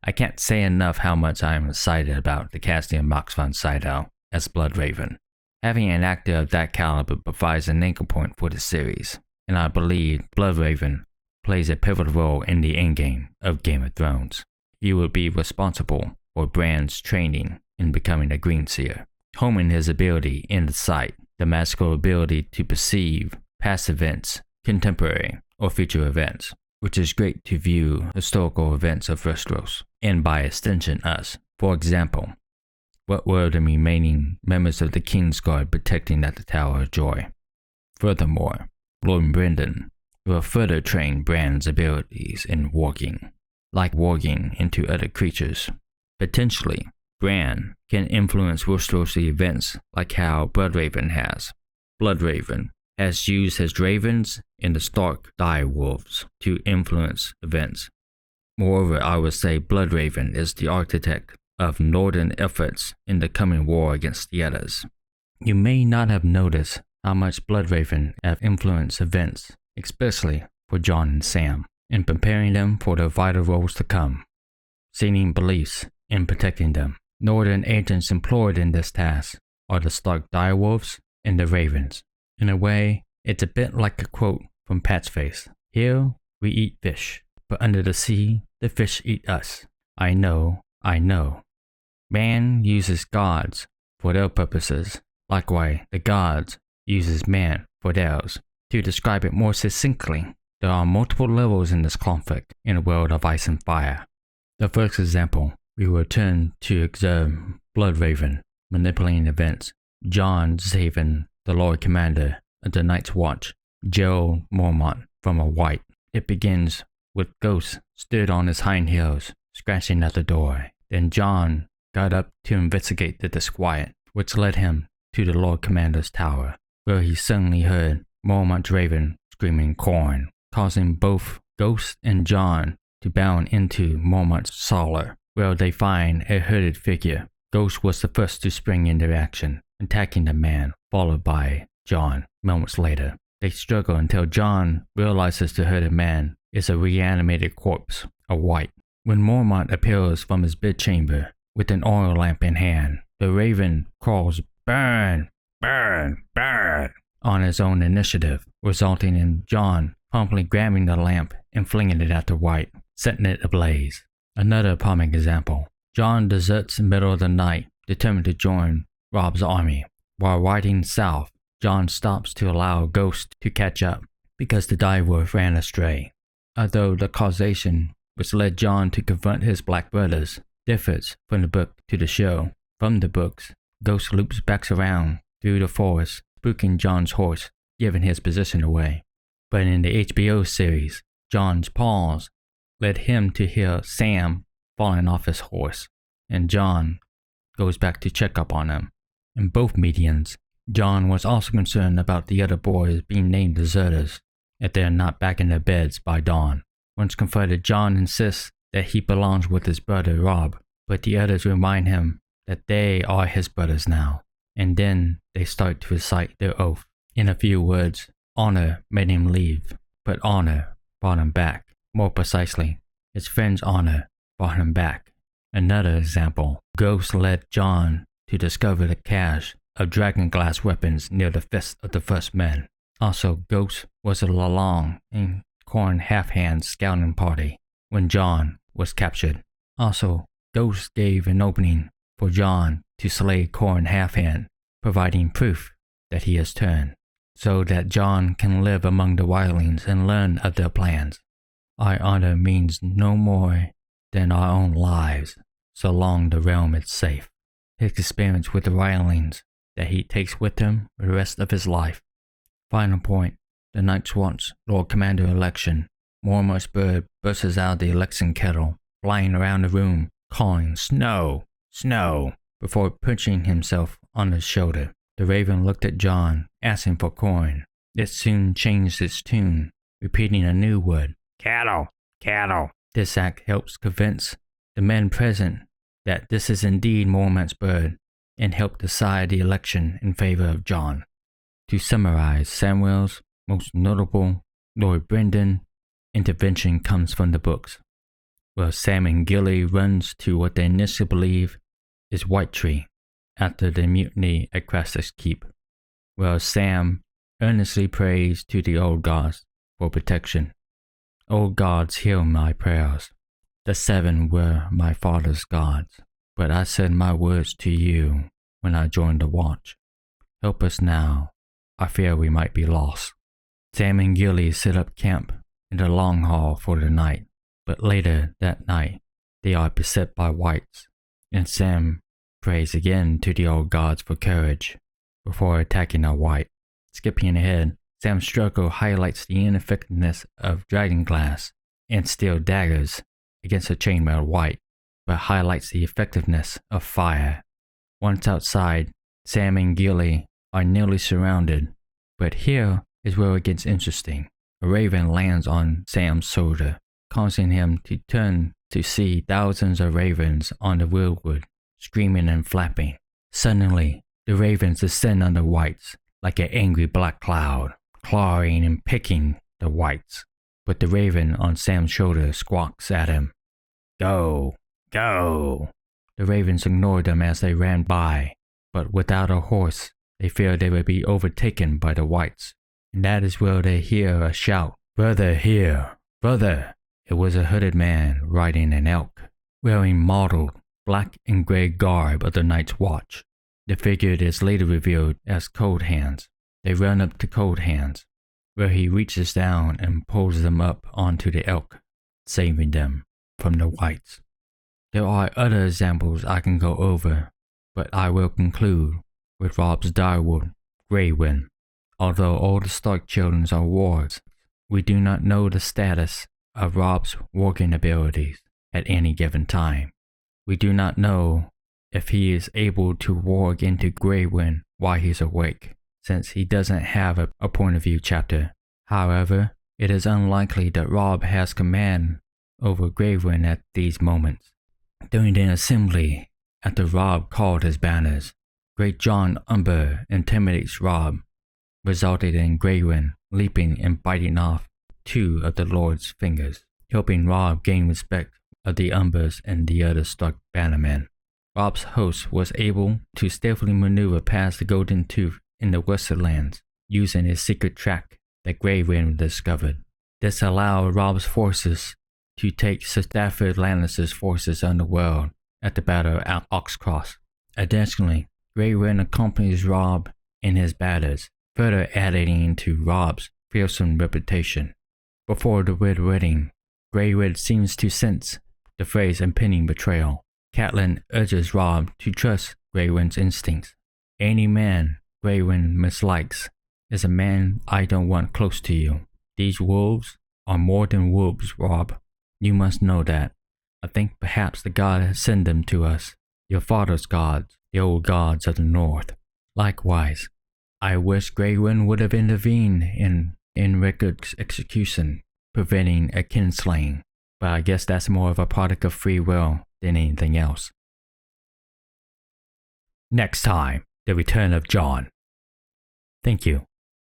I can't say enough how much I am excited about the casting of Max von Sydow as Bloodraven. Having an actor of that caliber provides an anchor point for the series, and I believe Bloodraven plays a pivotal role in the endgame of Game of Thrones. He will be responsible for Bran's training in becoming a Greenseer, homing his ability in the sight, the magical ability to perceive past events, contemporary or future events, which is great to view historical events of Westeros, and by extension us. For example, what were the remaining members of the Kingsguard protecting at the Tower of Joy? Furthermore, Lord Brendan will further train Bran's abilities in warging, like warging into other creatures. Potentially, Bran can influence Westeros events like how Bloodraven has. Bloodraven has used his ravens and the Stark direwolves to influence events. Moreover, I would say Bloodraven is the architect of northern efforts in the coming war against the others. You may not have noticed how much Bloodraven have influenced events, especially for Jon and Sam, in preparing them for the vital roles to come, seeding beliefs in protecting them. Northern agents employed in this task are the Stark direwolves and the ravens. In a way, it's a bit like a quote from Pat's Face. Here we eat fish, but under the sea, the fish eat us. I know. Man uses gods for their purposes. Likewise, the gods uses man for theirs. To describe it more succinctly, there are multiple levels in this conflict in a world of ice and fire. The first example, we will turn to observe Bloodraven manipulating events, Jon saving the Lord Commander of the Night's Watch, Gerald Mormont, from a wight. It begins with Ghost stood on his hind heels, scratching at the door. Then Jon got up to investigate the disquiet, which led him to the Lord Commander's tower, where he suddenly heard Mormont's raven screaming corn, causing both Ghost and Jon to bound into Mormont's cellar, where they find a hooded figure. Ghost was the first to spring into action, attacking the man, followed by Jon. Moments later, they struggle until Jon realizes the hooded man is a reanimated corpse, a wight. When Mormont appears from his bedchamber with an oil lamp in hand, the raven crawls burn, burn, burn on his own initiative, resulting in Jon promptly grabbing the lamp and flinging it at the wight, setting it ablaze. Another prominent example, Jon deserts in the middle of the night, determined to join Robb's army. While riding south, Jon stops to allow Ghost to catch up because the direwolf ran astray. Although the causation which led Jon to confront his black brothers differs from the book to the show. From the books, Ghost loops back around through the forest, spooking Jon's horse, giving his position away. But in the HBO series, Jon's paws led him to hear Sam falling off his horse, and Jon goes back to check up on him. In both mediums, Jon was also concerned about the other boys being named deserters if they are not back in their beds by dawn. Once confronted, Jon insists that he belongs with his brother Robb, but the others remind him that they are his brothers now, and then they start to recite their oath. In a few words, honor made him leave, but honor brought him back. More precisely, his friend's honor brought him back. Another example, Ghost led Jon to discover the cache of dragonglass weapons near the fists of the first men. Also, Ghost was along in Corn Halfhand's scouting party when Jon was captured. Also, Ghost gave an opening for Jon to slay Corn Halfhand, providing proof that he has turned, so that Jon can live among the wildlings and learn of their plans. Our honor means no more than our own lives, so long the realm is safe. His experience with the wildlings that he takes with him for the rest of his life. Final point, the Night's Watch Lord Commander election. Mormont's bird bursts out of the election kettle, flying around the room, calling Snow, Snow, before perching himself on his shoulder. The raven looked at Jon, asking for corn. It soon changed its tune, repeating a new word, cattle, cattle. This act helps convince the men present that this is indeed Mormont's bird, and help decide the election in favor of Jon. To summarize, Samwell's most notable Lord Brendan intervention comes from the books. where Sam and Gilly runs to what they initially believe is White Tree after the mutiny at Crescent's Keep, where Sam earnestly prays to the old gods for protection. Old gods, hear my prayers. The 7 were my father's gods, but I said my words to you when I joined the watch. Help us now. I fear we might be lost. Sam and Gilly set up camp in the long hall for the night, but later that night they are beset by whites, and Sam prays again to the old gods for courage before attacking a white. Skipping ahead, Sam's struggle highlights the ineffectiveness of dragonglass and steel daggers against a chainmail white, but highlights the effectiveness of fire. Once outside, Sam and Gilly are nearly surrounded, but here is where it gets interesting. A raven lands on Sam's shoulder, causing him to turn to see thousands of ravens on the wildwood, screaming and flapping. Suddenly, the ravens descend on the whites like an angry black cloud, clawing and picking the whites. But the raven on Sam's shoulder squawks at him, "Go, go!" The ravens ignored them as they ran by, but without a horse, they feared they would be overtaken by the whites. And that is where they hear a shout, "Brother, here! Brother!" It was a hooded man riding an elk, wearing mottled black and gray garb of the Night's Watch. The figure is later revealed as Cold Hands. They run up to Cold Hands, where he reaches down and pulls them up onto the elk, saving them from the whites. There are other examples I can go over, but I will conclude with Robb's direwolf, Greywind. Although all the Stark children are wargs, we do not know the status of Robb's warging abilities at any given time. We do not know if he is able to warg into Greywind while he's awake, since he doesn't have a point of view chapter. However, it is unlikely that Robb has command over Greywind at these moments. During the assembly, after Robb called his banners, Great Jon Umber intimidates Robb, resulting in Greywind leaping and biting off 2 of the Lord's fingers, helping Robb gain respect of the Umbers and the other Stark bannermen. Robb's host was able to stealthily maneuver past the Golden Tooth in the Westerlands, using a secret track that Greywind discovered. This allowed Robb's forces to take Sir Stafford Lannister's forces underworld at the Battle of Oxcross. Additionally, Greywind accompanies Robb in his battles, further adding to Robb's fearsome reputation. Before the Red Wedding, Greywind seems to sense the phrase impending betrayal. Catelyn urges Robb to trust Greywind's instincts. Any man Greywind mislikes is a man I don't want close to you. These wolves are more than wolves, Robb. You must know that. I think perhaps the god has sent them to us, your father's gods, the old gods of the north. Likewise, I wish Greywind would have intervened in Rickard's execution, preventing a kinslaying, but I guess that's more of a product of free will than anything else. Next time, the Return of Jon. Thank you.